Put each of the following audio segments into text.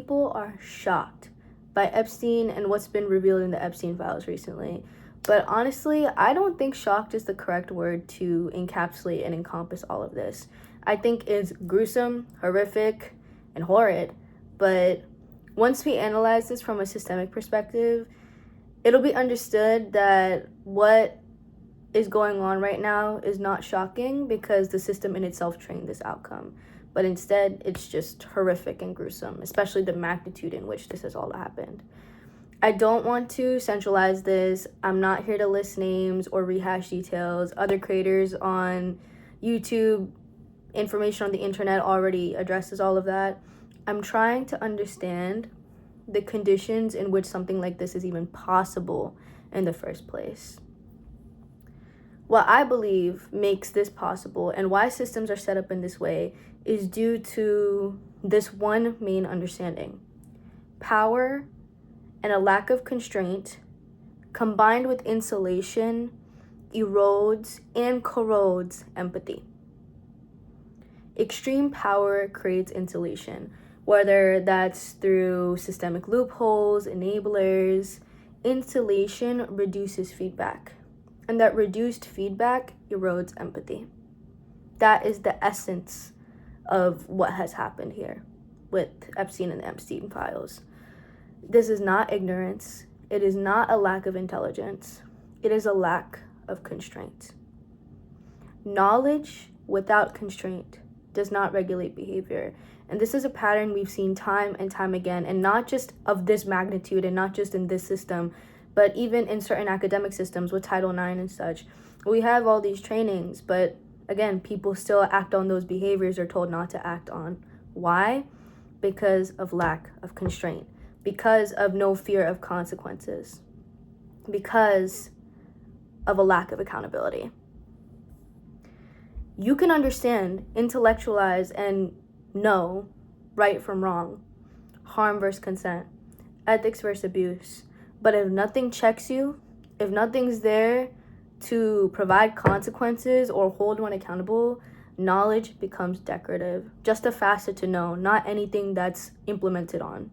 People are shocked by Epstein and what's been revealed in the Epstein files recently. But honestly, I don't think shocked is the correct word to encapsulate and encompass all of this. I think it's gruesome, horrific, and horrid. But once we analyze this from a systemic perspective, it'll be understood that what is going on right now is not shocking because the system in itself trained this outcome. But instead, it's just horrific and gruesome, especially the magnitude in which this has all happened. I don't want to centralize this. I'm not here to list names or rehash details. Other creators on YouTube, information on the internet already addresses all of that. I'm trying to understand the conditions in which something like this is even possible in the first place. What I believe makes this possible and why systems are set up in this way is due to this one main understanding. Power and a lack of constraint, combined with insulation, erodes and corrodes empathy. Extreme power creates insulation, whether that's through systemic loopholes, enablers. Insulation reduces feedback, and that reduced feedback erodes empathy. That is the essence of what has happened here with Epstein and the Epstein files. This is not ignorance. It is not a lack of intelligence. It is a lack of constraint. Knowledge without constraint does not regulate behavior. And this is a pattern we've seen time and time again, and not just of this magnitude and not just in this system, but even in certain academic systems with Title IX and such. We have all these trainings, but again, people still act on those behaviors they're told not to act on. Why? Because of lack of constraint. Because of no fear of consequences, because of a lack of accountability. You can understand, intellectualize, and know right from wrong, harm versus consent, ethics versus abuse. But if nothing checks you, if nothing's there to provide consequences or hold one accountable, knowledge becomes decorative. Just a facet to know, not anything that's implemented on.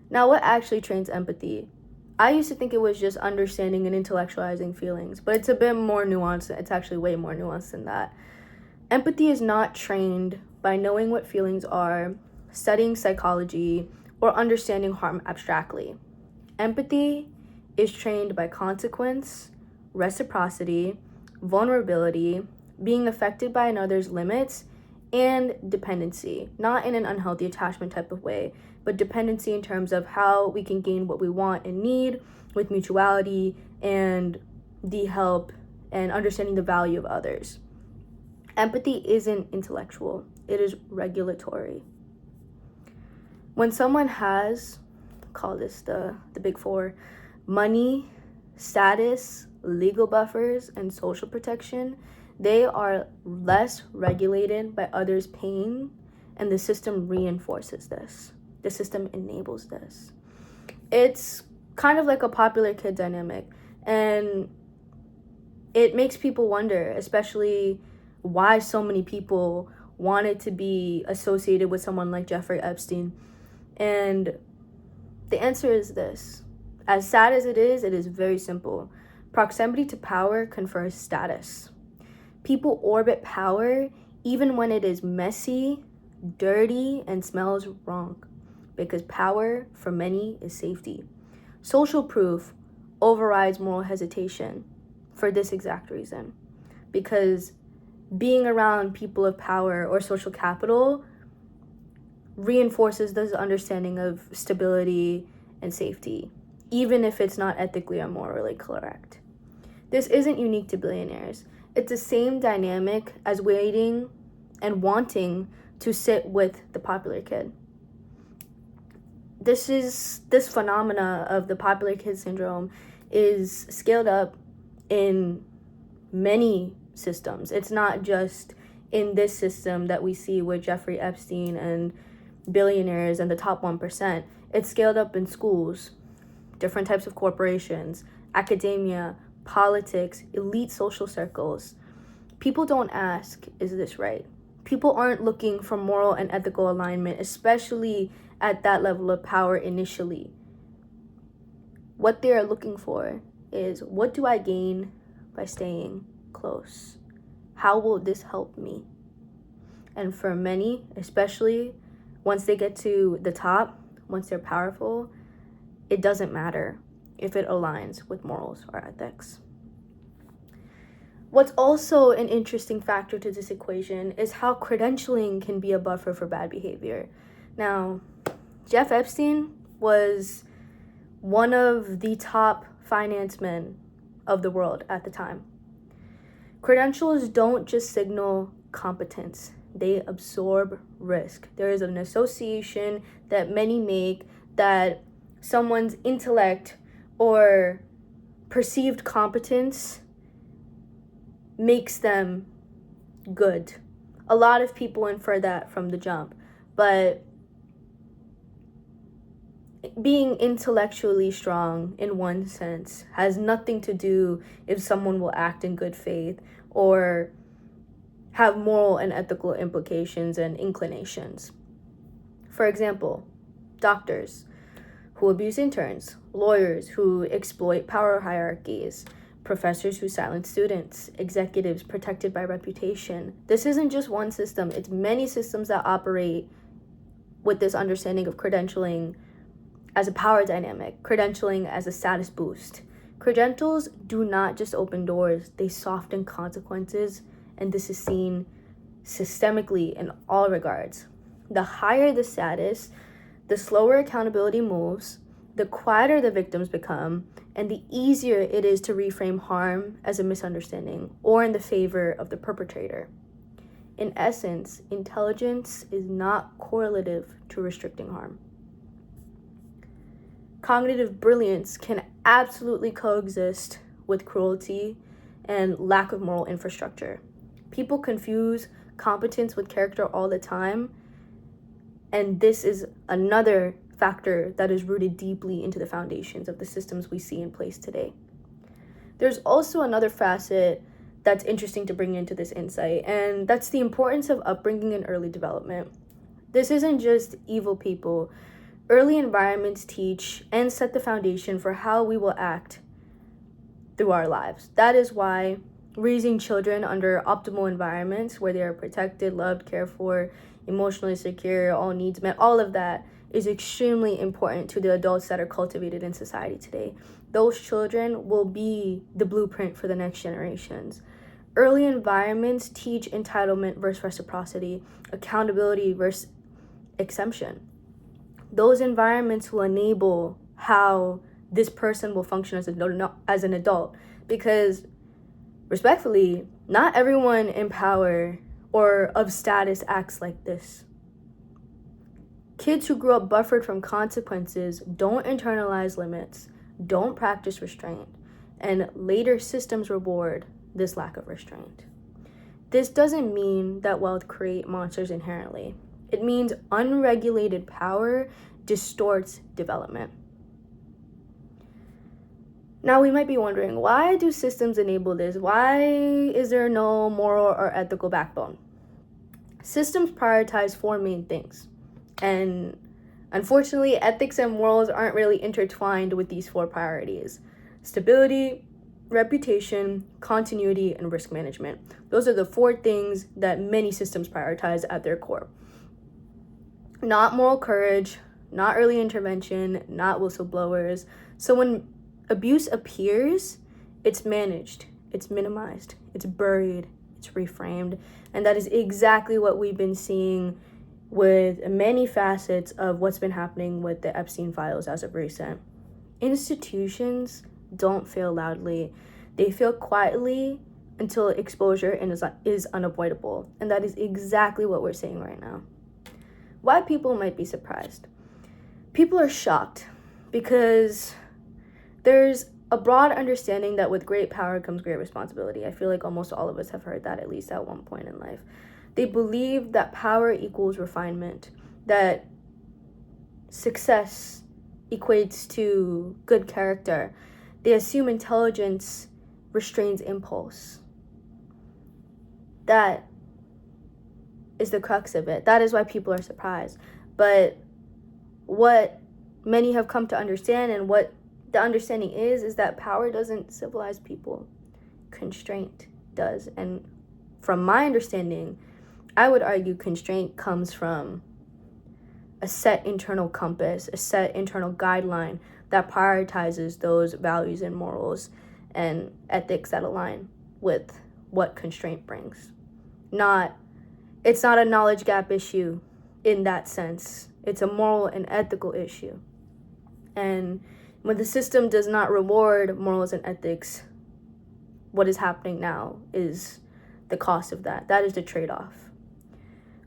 Now, what actually trains empathy? I used to think it was just understanding and intellectualizing feelings, but it's a bit more nuanced. It's actually way more nuanced than that. Empathy is not trained by knowing what feelings are, studying psychology, or understanding harm abstractly. Empathy is trained by consequence, reciprocity, vulnerability, being affected by another's limits, and dependency, not in an unhealthy attachment type of way, but dependency in terms of how we can gain what we want and need with mutuality and the help and understanding the value of others. Empathy isn't intellectual, it is regulatory. When someone has, call this the big four, money, status, legal buffers, and social protection, they are less regulated by others' pain, and the system reinforces this. The system enables this. It's kind of like a popular kid dynamic, and it makes people wonder, especially why so many people wanted to be associated with someone like Jeffrey Epstein. And the answer is this. As sad as it is very simple. Proximity to power confers status. People orbit power even when it is messy, dirty, and smells wrong, because power for many is safety. Social proof overrides moral hesitation for this exact reason, because being around people of power or social capital reinforces this understanding of stability and safety, even if it's not ethically or morally correct. This isn't unique to billionaires. It's the same dynamic as waiting and wanting to sit with the popular kid. This phenomena of the popular kid syndrome is scaled up in many systems. It's not just in this system that we see with Jeffrey Epstein and billionaires and the top 1%. It's scaled up in schools, different types of corporations, academia, politics, elite social circles. People don't ask, is this right? People aren't looking for moral and ethical alignment, especially at that level of power initially. What they are looking for is, what do I gain by staying close? How will this help me? And for many, especially once they get to the top, once they're powerful, it doesn't matter if it aligns with morals or ethics. What's also an interesting factor to this equation is how credentialing can be a buffer for bad behavior. Now, Jeff Epstein was one of the top finance men of the world at the time. Credentials don't just signal competence, they absorb risk. There is an association that many make that someone's intellect or perceived competence makes them good. A lot of people infer that from the jump, but being intellectually strong in one sense has nothing to do if someone will act in good faith or have moral and ethical implications and inclinations. For example, doctors who abuse interns, lawyers who exploit power hierarchies, professors who silence students, executives protected by reputation. This isn't just one system, it's many systems that operate with this understanding of credentialing as a power dynamic, credentialing as a status boost. Credentials do not just open doors, they soften consequences, and this is seen systemically in all regards. The higher the status, the slower accountability moves, the quieter the victims become, and the easier it is to reframe harm as a misunderstanding or in the favor of the perpetrator. In essence, intelligence is not correlative to restricting harm. Cognitive brilliance can absolutely coexist with cruelty and lack of moral infrastructure. People confuse competence with character all the time, and this is another factor that is rooted deeply into the foundations of the systems we see in place today. There's also another facet that's interesting to bring into this insight, and that's the importance of upbringing and early development. This isn't just evil people. Early environments teach and set the foundation for how we will act through our lives. That is why raising children under optimal environments where they are protected, loved, cared for, emotionally secure, all needs met, all of that is extremely important to the adults that are cultivated in society today. Those children will be the blueprint for the next generations. Early environments teach entitlement versus reciprocity, accountability versus exemption. Those environments will enable how this person will function as an adult, because respectfully, not everyone in power or of status acts like this. Kids who grow up buffered from consequences don't internalize limits, don't practice restraint, and later systems reward this lack of restraint. This doesn't mean that wealth creates monsters inherently. It means unregulated power distorts development. Now, we might be wondering, why do systems enable this? Why is there no moral or ethical backbone? Systems prioritize four main things. And unfortunately, ethics and morals aren't really intertwined with these four priorities: stability, reputation, continuity, and risk management. Those are the four things that many systems prioritize at their core. Not moral courage, not early intervention, not whistleblowers. So when abuse appears, it's managed, it's minimized, it's buried, it's reframed. And that is exactly what we've been seeing with many facets of what's been happening with the Epstein files as of recent. Institutions don't fail loudly. They fail quietly until exposure is unavoidable. And that is exactly what we're seeing right now. Why people might be surprised. People are shocked because there's a broad understanding that with great power comes great responsibility. I feel like almost all of us have heard that at least at one point in life. They believe that power equals refinement, that success equates to good character. They assume intelligence restrains impulse. That is the crux of it. That is why people are surprised. But what many have come to understand, and what the understanding is that power doesn't civilize people. Constraint does. And from my understanding, I would argue constraint comes from a set internal compass, a set internal guideline that prioritizes those values and morals and ethics that align with what constraint brings. It's not a knowledge gap issue in that sense. It's a moral and ethical issue. And when the system does not reward morals and ethics, what is happening now is the cost of that. That is the trade-off.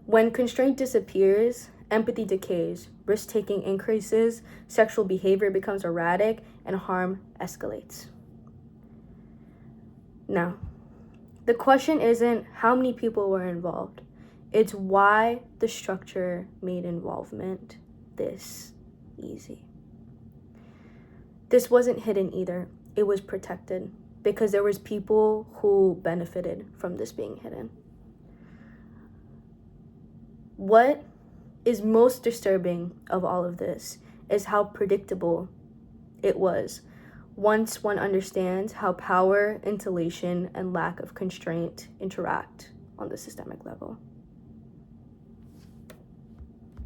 When constraint disappears, empathy decays, risk-taking increases, sexual behavior becomes erratic, and harm escalates. Now, the question isn't how many people were involved. It's why the structure made involvement this easy. This wasn't hidden either. It was protected because there was people who benefited from this being hidden. What is most disturbing of all of this is how predictable it was once one understands how power, insulation, and lack of constraint interact on the systemic level.